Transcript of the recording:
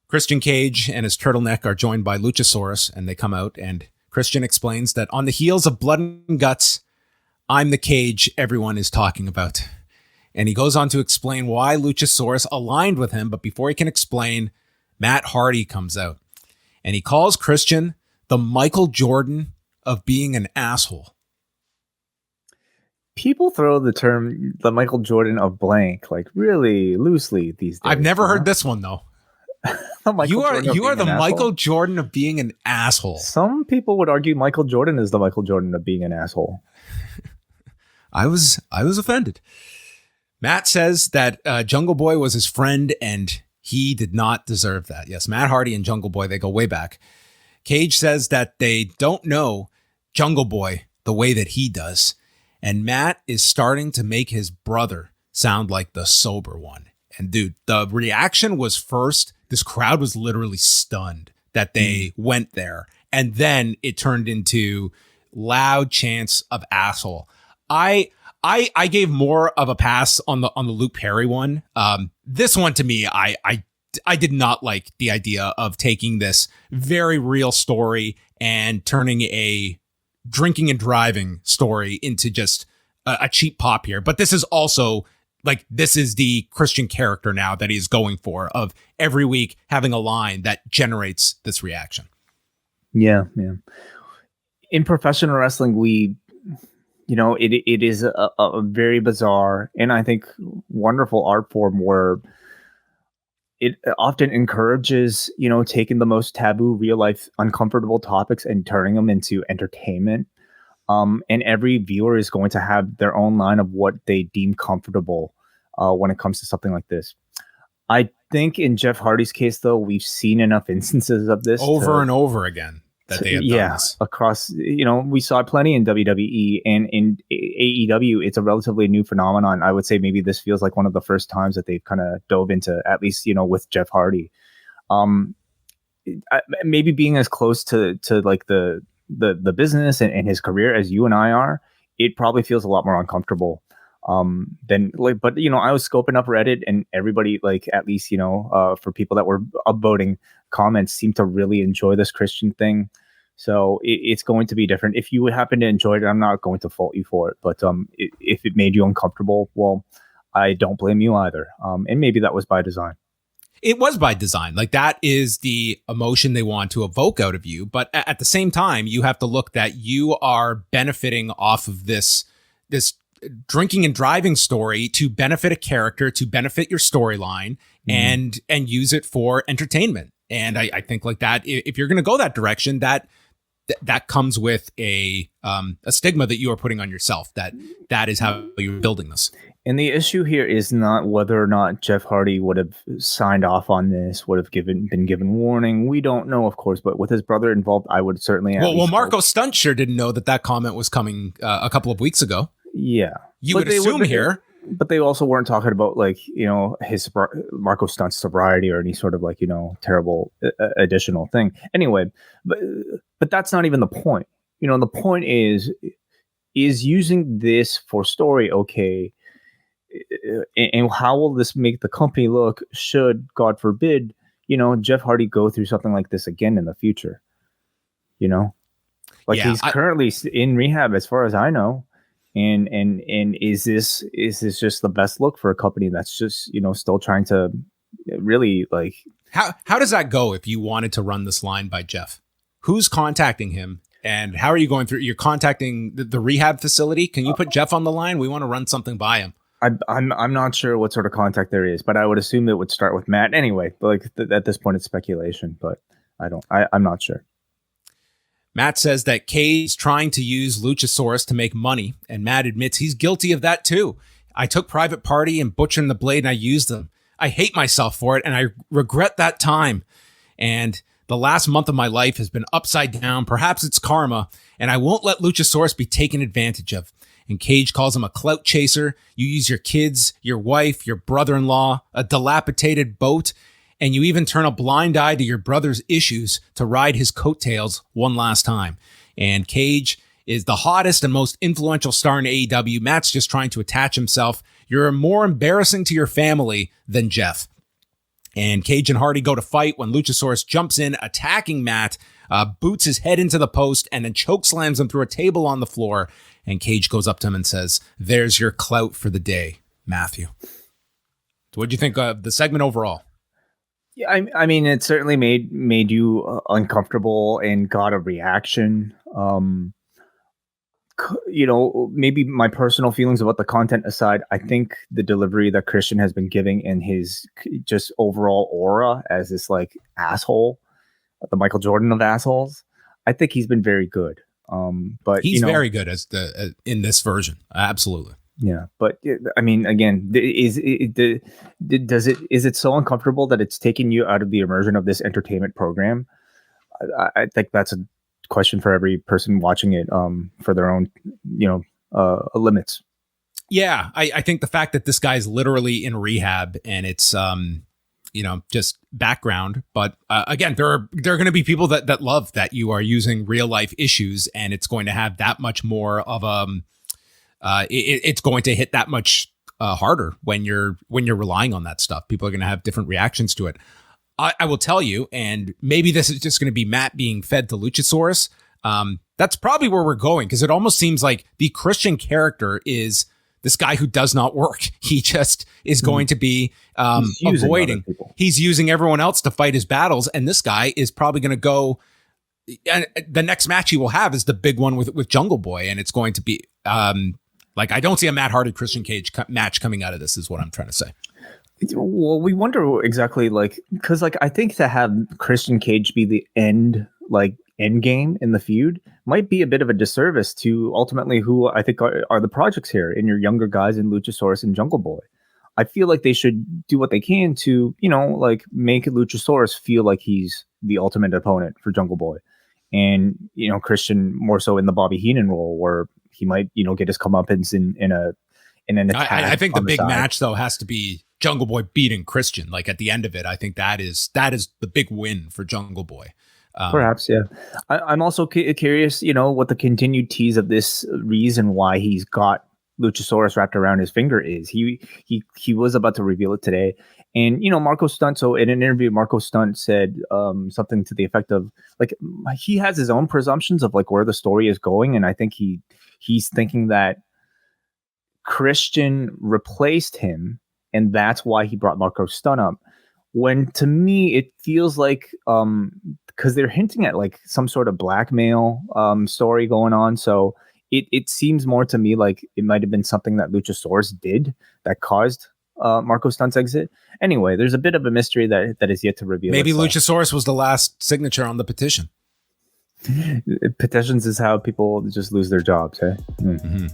Christian Cage and his turtleneck are joined by Luchasaurus, and they come out, and Christian explains that on the heels of Blood and Guts, I'm the Cage everyone is talking about. And he goes on to explain why Luchasaurus aligned with him, but before he can explain, Matt Hardy comes out. And he calls Christian the Michael Jordan of being an asshole. People throw the term the Michael Jordan of blank like really loosely these days. I've never heard this one though. You are the Michael Jordan of being an asshole. Some people would argue Michael Jordan is the Michael Jordan of being an asshole. I was offended. Matt says that Jungle Boy was his friend and he did not deserve that. Yes, Matt Hardy and Jungle Boy, they go way back. Cage says that they don't know Jungle Boy the way that he does. And Matt is starting to make his brother sound like the sober one. And dude, the reaction was first, this crowd was literally stunned that they went there. And then it turned into loud chants of asshole. I gave more of a pass on the Luke Perry one. This one to me, I did not like the idea of taking this very real story and turning a drinking and driving story into just a cheap pop here. But this is also like, this is the Christian character now that he's going for, of every week having a line that generates this reaction. Yeah. In professional wrestling, it is a very bizarre and I think wonderful art form where it often encourages, taking the most taboo, real life, uncomfortable topics and turning them into entertainment. And every viewer is going to have their own line of what they deem comfortable when it comes to something like this. I think in Jeff Hardy's case, though, we've seen enough instances of this over and over again that they have done this. Across, we saw plenty in WWE and in AEW. It's a relatively new phenomenon. I would say maybe this feels like one of the first times that they've kind of dove into, at least, with Jeff Hardy. Maybe being as close to like the business and his career as you and I are, it probably feels a lot more uncomfortable than like, but I was scoping up Reddit and everybody, like, at least, for people that were upvoting comments, seemed to really enjoy this Christian thing. So it's going to be different. If you happen to enjoy it, I'm not going to fault you for it, but if it made you uncomfortable, well, I don't blame you either. And maybe that was by design. It was by design. Like, that is the emotion they want to evoke out of you. But at the same time, you have to look that you are benefiting off of this drinking and driving story to benefit a character, to benefit your storyline, and use it for entertainment. And I think like that, if you're going to go that direction, that comes with a stigma that you are putting on yourself. That is how you're building this. And the issue here is not whether or not Jeff Hardy would have signed off on this, would have been given warning. We don't know, of course, but with his brother involved, I would certainly. Well, Marco Stunt sure didn't know that comment was coming a couple of weeks ago. Yeah, you would assume here, but they also weren't talking about like his Marco Stunt's sobriety or any sort of like terrible additional thing. Anyway, but that's not even the point. The point is using this for story. Okay. And how will this make the company look should, God forbid, Jeff Hardy go through something like this again in the future? He's currently in rehab as far as I know. And is this just the best look for a company that's just, still trying to really like. How does that go if you wanted to run this line by Jeff? Who's contacting him? And how are you going through? You're contacting the rehab facility. Can you put Jeff on the line? We want to run something by him. I'm not sure what sort of contact there is, but I would assume it would start with Matt anyway. Like at this point, it's speculation, but I'm not sure. Matt says that Cage is trying to use Luchasaurus to make money, and Matt admits he's guilty of that too. I took Private Party and Butcher and the Blade and I used them. I hate myself for it, and I regret that time. And the last month of my life has been upside down. Perhaps it's karma, and I won't let Luchasaurus be taken advantage of. And Cage calls him a clout chaser. You use your kids, your wife, your brother-in-law, a dilapidated boat, and you even turn a blind eye to your brother's issues to ride his coattails one last time. And Cage is the hottest and most influential star in AEW. Matt's just trying to attach himself. You're more embarrassing to your family than Jeff. And Cage and Hardy go to fight when Luchasaurus jumps in, attacking Matt, boots his head into the post, and then choke slams him through a table on the floor. And Cage goes up to him and says, "There's your clout for the day, Matthew." So what do you think of the segment overall? Yeah, I mean, it certainly made you uncomfortable and got a reaction. Maybe my personal feelings about the content aside, I think the delivery that Christian has been giving and his just overall aura as this like asshole, the Michael Jordan of assholes, I think he's been very good. But he's very good as in this version, absolutely. Yeah, but I mean, again, is it so uncomfortable that it's taking you out of the immersion of this entertainment program? I think that's a question for every person watching it, for their own, limits. Yeah, I think the fact that this guy's literally in rehab and it's just background, but again, there are going to be people that love that you are using real life issues, and it's going to have that much more of it's going to hit that much harder when you're relying on that stuff. People are going to have different reactions to it. I will tell you, and maybe this is just going to be Matt being fed to Luchasaurus. That's probably where we're going, because it almost seems like the Christian character is this guy who does not work. He just is going to be avoiding. He's using everyone else to fight his battles, and this guy is probably going to go. And the next match he will have is the big one with Jungle Boy, and it's going to be I don't see a Matt Hardy Christian Cage match coming out of this, is what I'm trying to say. Well, we wonder exactly, because I think to have Christian Cage be the end game in the feud might be a bit of a disservice to ultimately who I think are the projects here in your younger guys in Luchasaurus and Jungle Boy. I feel like they should do what they can to, make Luchasaurus feel like he's the ultimate opponent for Jungle Boy. And, Christian more so in the Bobby Heenan role, where he might, get his comeuppance in an attack. I think the big match, though, has to be Jungle Boy beating Christian. Like at the end of it, I think that is the big win for Jungle Boy. Perhaps, yeah. I'm also curious, what the continued tease of this reason why he's got Luchasaurus wrapped around his finger is. He was about to reveal it today. And, Marco Stunt, so in an interview, Marco Stunt said something to the effect of, he has his own presumptions of, where the story is going. And I think he's thinking that Christian replaced him, and that's why he brought Marco Stunt up. When to me, it feels like, because they're hinting at some sort of blackmail story going on. So it seems more to me like it might have been something that Luchasaurus did that caused Marco Stunt's exit. Anyway, there's a bit of a mystery that is yet to reveal. Maybe Luchasaurus was the last signature on the petition. Petitions is how people just lose their jobs, hey? Mm-hmm.